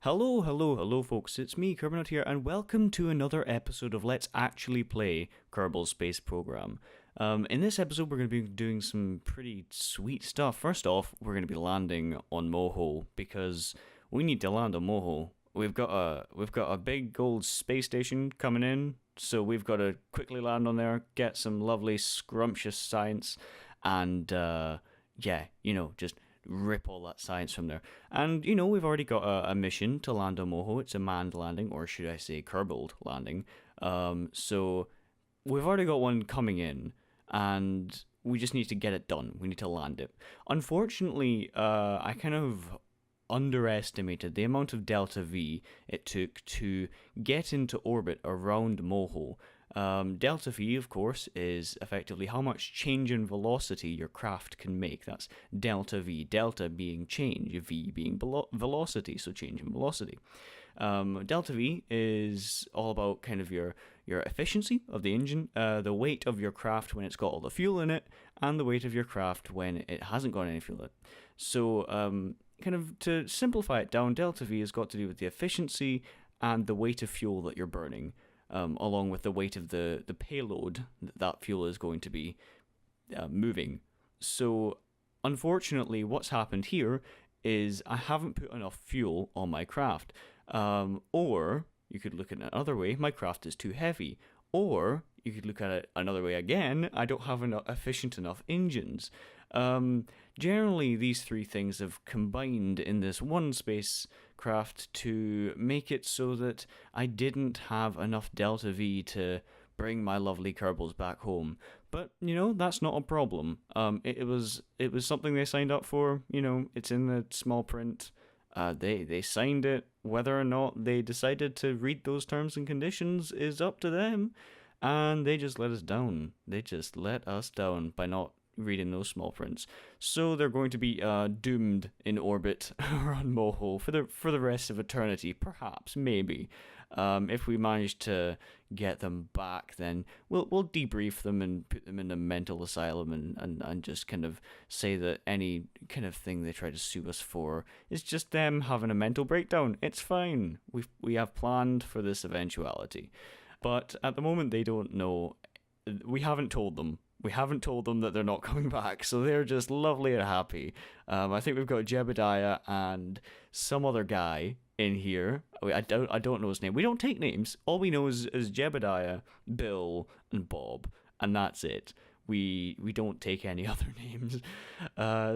Hello, hello, hello, folks. It's me, Kerbanaut here, and welcome to another episode of Let's Actually Play Kerbal Space Program. In this episode, we're going to be doing some pretty sweet stuff. First off, we're going to be landing on Moho because we need to land on Moho. We've got a big gold space station coming in, so we've got to quickly land on there, get some lovely scrumptious science, and just rip all that science from there. And, we've already got a mission to land on Moho. It's a manned landing, or should I say Kerbal landing. So we've already got one coming in, and we just need to get it done. We need to land it. Unfortunately, I kind of underestimated the amount of delta V it took to get into orbit around Moho. Delta V, of course, is effectively how much change in velocity your craft can make. That's delta V, delta being change, V being velocity, so change in velocity. Delta V is all about kind of your efficiency of the engine, the weight of your craft when it's got all the fuel in it, and the weight of your craft when it hasn't got any fuel in it. So, kind of to simplify it down, delta V has got to do with the efficiency and the weight of fuel that you're burning. Along with the weight of the payload that fuel is going to be moving. So, unfortunately, what's happened here is I haven't put enough fuel on my craft. Or, you could look at it another way, my craft is too heavy. Or, you could look at it another way again, I don't have efficient enough engines. Generally, these three things have combined in this one spacecraft to make it so that I didn't have enough delta V to bring my lovely Kerbals back home. But, that's not a problem. It was something they signed up for. It's in the small print. They signed it. Whether or not they decided to read those terms and conditions is up to them. And they just let us down. They just let us down by not reading those small prints. So they're going to be doomed in orbit around Moho for the rest of eternity, perhaps, maybe. If we manage to get them back, then we'll debrief them and put them in a mental asylum and just kind of say that any kind of thing they try to sue us for is just them having a mental breakdown. It's fine. We have planned for this eventuality. But at the moment, they don't know. We haven't told them. We haven't told them that they're not coming back, so they're just lovely and happy. I think we've got Jebediah and some other guy in here. I don't know his name. We don't take names. All we know is Jebediah, Bill, and Bob, and that's it. We don't take any other names.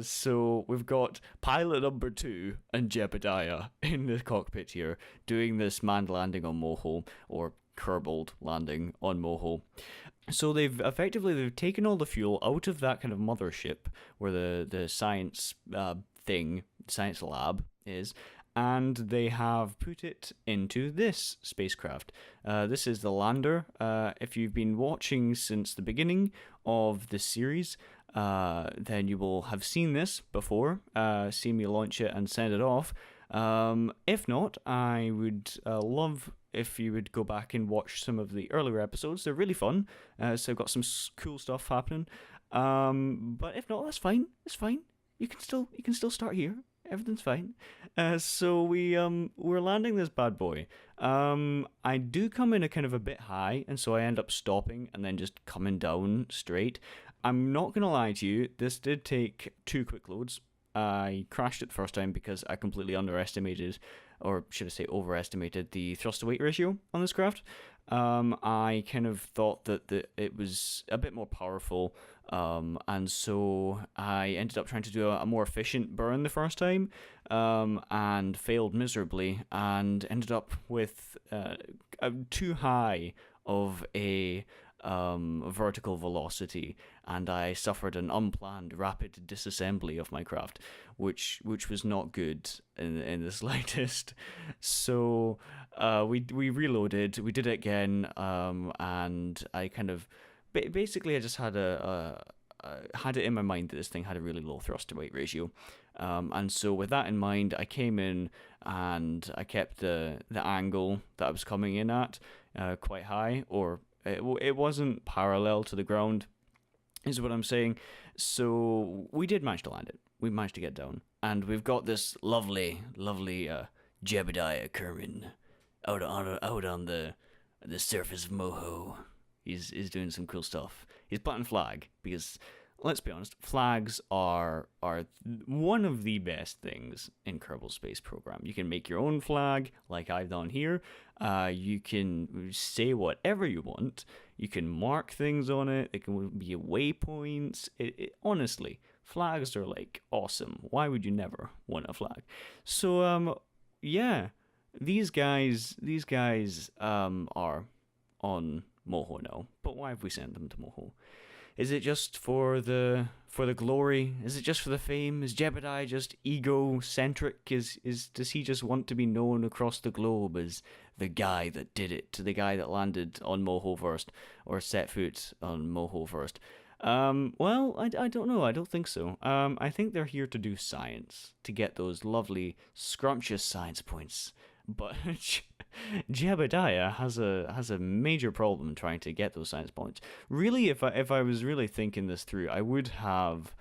So we've got pilot number 2 and Jebediah in the cockpit here, doing this manned landing on Moho, or Kerbal landing on Moho. So they've taken all the fuel out of that kind of mothership where the science science lab is, and they have put it into this spacecraft. This is the lander. If you've been watching since the beginning of this series, then you will have seen this before, seen me launch it and send it off. If not, I would love if you would go back and watch some of the earlier episodes. They're really fun, so I've got some cool stuff happening. But if not, that's fine. It's fine. You can still start here. Everything's fine. So we're landing this bad boy. I do come in a kind of a bit high, and so I end up stopping and then just coming down straight. I'm not gonna lie to you, this did take 2 quick loads. I crashed it the first time because I completely underestimated, or should I say overestimated, the thrust-to-weight ratio on this craft. I kind of thought that it was a bit more powerful, and so I ended up trying to do a more efficient burn the first time, and failed miserably, and ended up with too high of a vertical velocity, and I suffered an unplanned rapid disassembly of my craft, which was not good in the slightest. So we reloaded, we did it again, and I kind of basically I just had had it in my mind that this thing had a really low thrust to weight ratio, and so with that in mind, I came in and I kept the angle that I was coming in at quite high, or it wasn't parallel to the ground, is what I'm saying. So we did manage to land it. We managed to get down, and we've got this lovely Jebediah Kerman out on the surface of Moho. He's doing some cool stuff. He's planting flag because, let's be honest, flags are one of the best things in Kerbal Space Program. You can make your own flag, like I've done here. You can say whatever you want. You can mark things on it. They can be waypoints. Honestly, flags are like awesome. Why would you never want a flag? So yeah, these guys are on Moho now. But why have we sent them to Moho? Is it just for the glory? Is it just for the fame? Is Jebediah just egocentric? Does he just want to be known across the globe as the guy that did it, the guy that landed on Moho first, or set foot on Moho first? Well, I don't know. I don't think so. I think they're here to do science, to get those lovely, scrumptious science points. But Jebediah has a major problem trying to get those science points. Really, if I was really thinking this through, I would have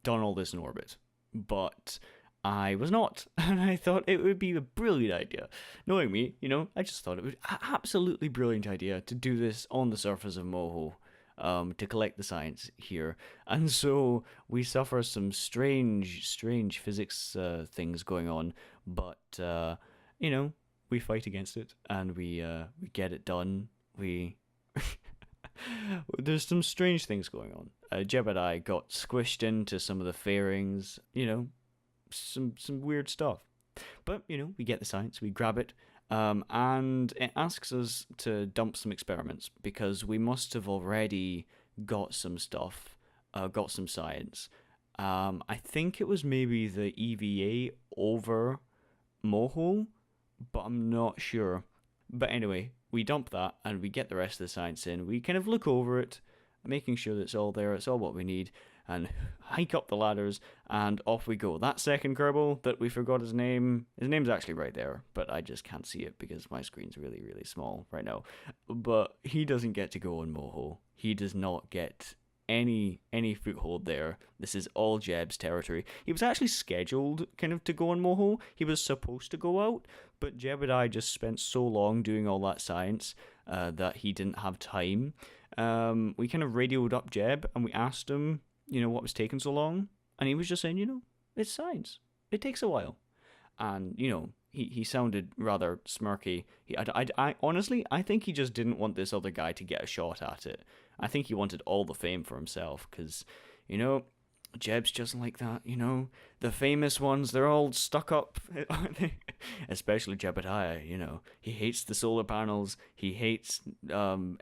done all this in orbit. But I was not, and I thought it would be a brilliant idea. Knowing me, I just thought it would be an absolutely brilliant idea to do this on the surface of Moho. To collect the science here. And so we suffer some strange physics things going on, but, we fight against it, and we get it done. There's some strange things going on. Jebediah got squished into some of the fairings, some weird stuff. But, we get the science, we grab it, and it asks us to dump some experiments because we must have already got some stuff, got some science. I think it was maybe the EVA over Moho, but I'm not sure. But anyway, we dump that and we get the rest of the science in. We kind of look over it, making sure that it's all there, it's all what we need, and hike up the ladders, and off we go. That second Kerbal that we forgot his name's actually right there, but I just can't see it because my screen's really, really small right now. But he doesn't get to go on Moho. He does not get any foothold there. This is all Jeb's territory. He was actually scheduled kind of to go on Moho. He was supposed to go out, but Jebediah just spent so long doing all that science that he didn't have time. We kind of radioed up Jeb and we asked him, what was taking so long? And he was just saying, it's science. It takes a while. And, he sounded rather smirky. I honestly, I think he just didn't want this other guy to get a shot at it. I think he wanted all the fame for himself because, Jeb's just like that, The famous ones, they're all stuck up, aren't they? Especially Jebediah, He hates the solar panels. He hates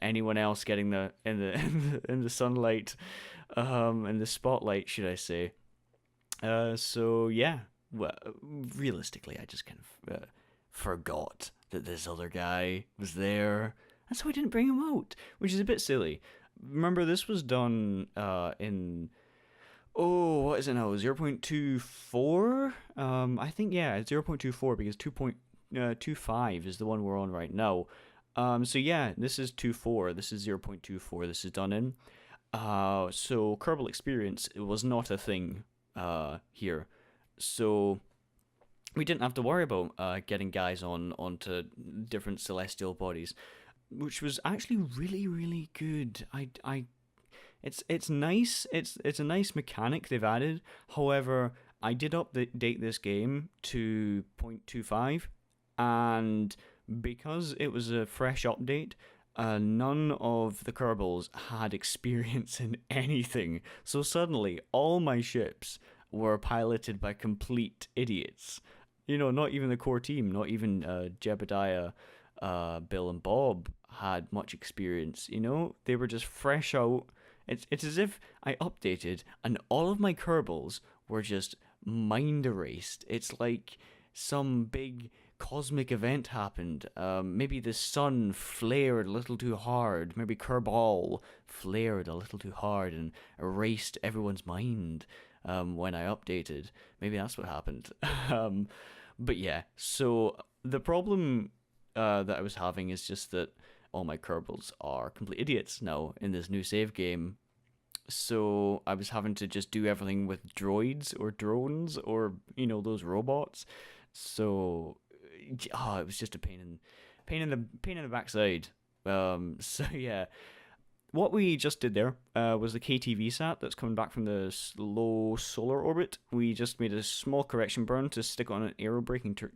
anyone else getting in the sunlight, in the spotlight, should I say. So, yeah. Well, realistically, I just kind of forgot that this other guy was there. And so I didn't bring him out, which is a bit silly. Remember, this was done in... Oh, what is it now? 0.24? I think, yeah, it's 0.24 because 2.25 is the one we're on right now. So yeah, this is 2.4. This is 0.24. This is done in. So Kerbal Experience was not a thing here. So we didn't have to worry about getting guys onto different celestial bodies, which was actually really, really good. It's nice. It's a nice mechanic they've added. However, I did update this game to 0.25, and because it was a fresh update, none of the Kerbals had experience in anything. So suddenly, all my ships were piloted by complete idiots. Not even the core team, not even Jebediah, Bill and Bob had much experience. They were just fresh out. It's as if I updated and all of my Kerbals were just mind erased. It's like some big cosmic event happened. Maybe the sun flared a little too hard. Maybe Kerbal flared a little too hard and erased everyone's mind when I updated. Maybe that's what happened. But yeah, so the problem that I was having is just that all my Kerbals are complete idiots now in this new save game. So I was having to just do everything with droids or drones or, those robots. So it was just a pain in the backside. So yeah, what we just did there was the KTV sat that's coming back from the low solar orbit. We just made a small correction burn to stick on an aerobraking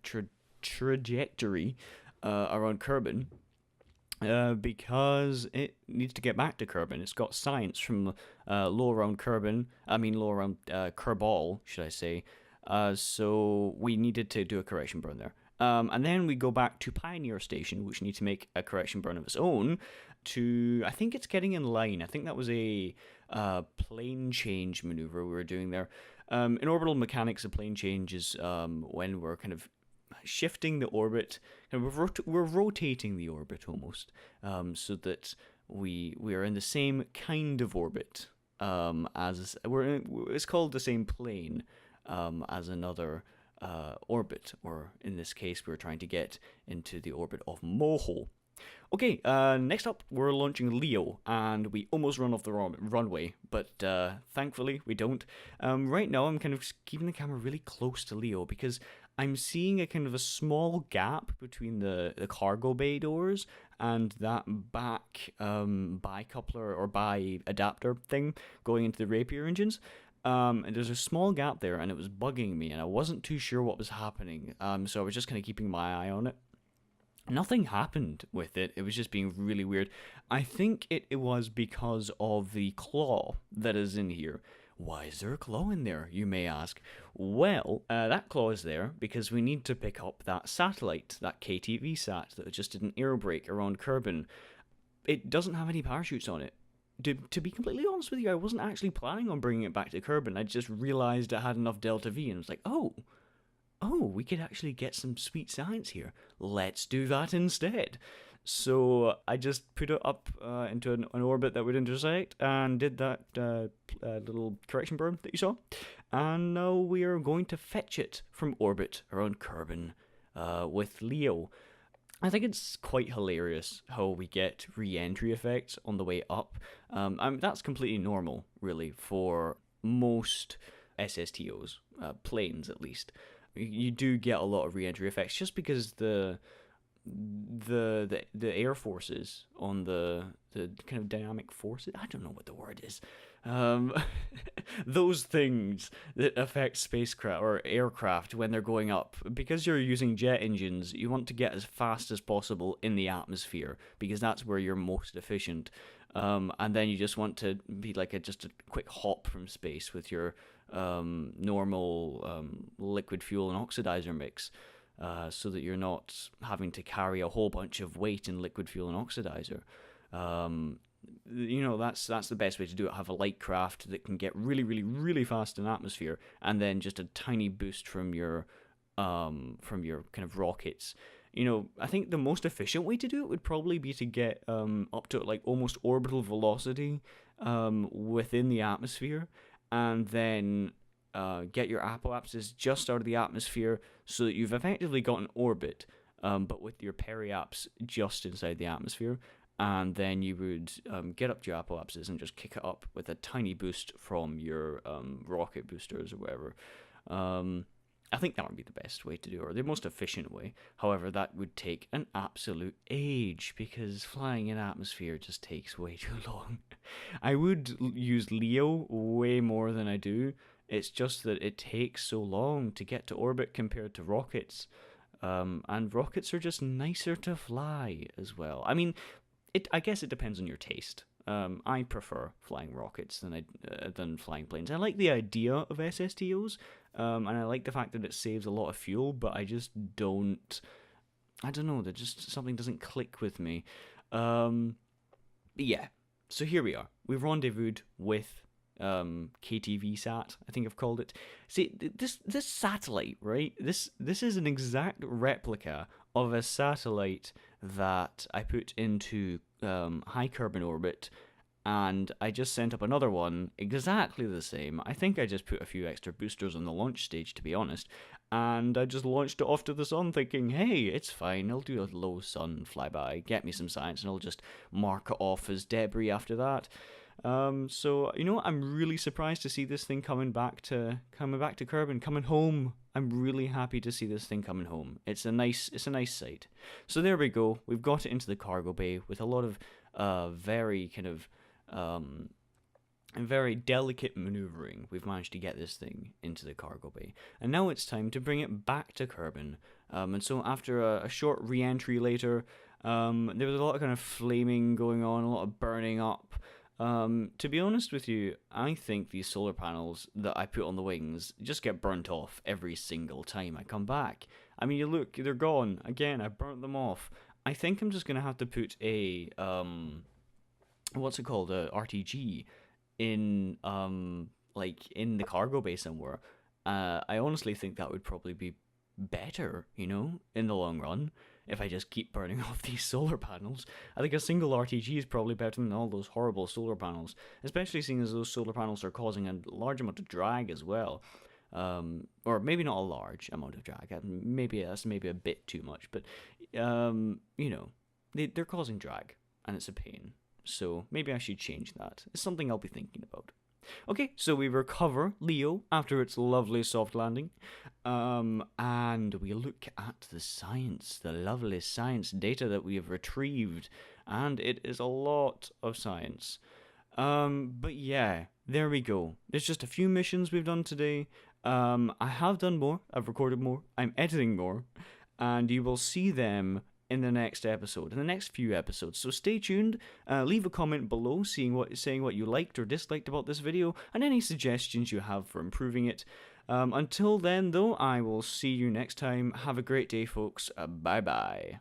trajectory around Kerbin. Because it needs to get back to Kerbin. It's got science from low around Kerbin. I mean, low around Kerbal, should I say. So we needed to do a correction burn there. And then we go back to Pioneer Station, which need to make a correction burn of its own. I think it's getting in line. I think that was a plane change maneuver we were doing there. In orbital mechanics, a plane change is when we're kind of shifting the orbit, and we're rotating the orbit almost, so that we are in the same kind of orbit it's called the same plane as another orbit, or in this case we're trying to get into the orbit of Moho. Okay, next up we're launching Leo, and we almost run off the runway, but thankfully we don't. Right now I'm kind of keeping the camera really close to Leo because I'm seeing a kind of a small gap between the cargo bay doors and that back bicoupler or bi-adapter thing going into the Rapier engines. And there's a small gap there, and it was bugging me, and I wasn't too sure what was happening. So I was just kind of keeping my eye on it. Nothing happened with it. It was just being really weird. I think it was because of the claw that is in here. Why is there a claw in there, you may ask? Well, that claw is there because we need to pick up that satellite, that KTV sat that just did an aerobrake around Kerbin. It doesn't have any parachutes on it. To be completely honest with you, I wasn't actually planning on bringing it back to Kerbin. I just realised it had enough Delta V and was like, oh, we could actually get some sweet science here. Let's do that instead. So I just put it up into an orbit that would intersect and did that little correction burn that you saw. And now we are going to fetch it from orbit around Kerbin with Leo. I think it's quite hilarious how we get re-entry effects on the way up. That's completely normal, really, for most SSTOs, planes at least. You do get a lot of re-entry effects just because the air forces on the kind of dynamic forces, I don't know what the word is, those things that affect spacecraft or aircraft when they're going up, because you're using jet engines, you want to get as fast as possible in the atmosphere because that's where you're most efficient, and then you just want to be like just a quick hop from space with your normal liquid fuel and oxidizer mix. So that you're not having to carry a whole bunch of weight in liquid fuel and oxidizer. That's the best way to do it. Have a light craft that can get really, really, really fast in atmosphere, and then just a tiny boost from your kind of rockets. I think the most efficient way to do it would probably be to get up to like almost orbital velocity within the atmosphere, and then get your apoapses just out of the atmosphere so that you've effectively got an orbit, but with your periaps just inside the atmosphere, and then you would get up to your apoapses and just kick it up with a tiny boost from your rocket boosters or whatever. I think that would be the best way to do it, or the most efficient way. However, that would take an absolute age, because flying in atmosphere just takes way too long. I would use Leo way more than I do. It's just that it takes so long to get to orbit compared to rockets. And rockets are just nicer to fly as well. I mean, I guess it depends on your taste. I prefer flying rockets than flying planes. I like the idea of SSTOs, and I like the fact that it saves a lot of fuel, but I just don't... I don't know, something doesn't click with me. But yeah, so here we are. We've rendezvoused with KTV sat, I think I've called it. See, this satellite, right? This is an exact replica of a satellite that I put into high Kerbin orbit, and I just sent up another one exactly the same. I think I just put a few extra boosters on the launch stage, to be honest, and I just launched it off to the sun thinking, hey, it's fine, I'll do a low sun flyby, get me some science, and I'll just mark it off as debris after that. So you know, I'm really surprised to see this thing coming back to Kerbin, coming home. I'm really happy to see this thing coming home. It's a nice sight. So there we go. We've got it into the cargo bay with a lot of very kind of very delicate maneuvering. We've managed to get this thing into the cargo bay, and now it's time to bring it back to Kerbin. And so after a short re-entry later, there was a lot of kind of flaming going on, a lot of burning up. To be honest with you, I think these solar panels that I put on the wings just get burnt off every single time I come back. I mean, you look, they're gone. Again, I burnt them off. I think I'm just going to have to put a, what's it called, a RTG in, like, in the cargo bay somewhere. I honestly think that would probably be better, you know, in the long run, if I just keep burning off these solar panels. I think a single RTG is probably better than all those horrible solar panels, especially seeing as those solar panels are causing a large amount of drag as well. Or maybe not a large amount of drag. Maybe that's maybe a bit too much, but you know, they're causing drag, and it's a pain. So maybe I should change that. It's something I'll be thinking about. Okay, so we recover Leo after its lovely soft landing, and we look at the science, the lovely science data that we have retrieved, and it is a lot of science. But yeah, there we go. There's just a few missions we've done today. I have done more, I've recorded more, I'm editing more, and you will see them in the next episode, in the next few episodes. So stay tuned, leave a comment below saying what you liked or disliked about this video, and any suggestions you have for improving it. Until then, though, I will see you next time. Have a great day, folks. Bye-bye.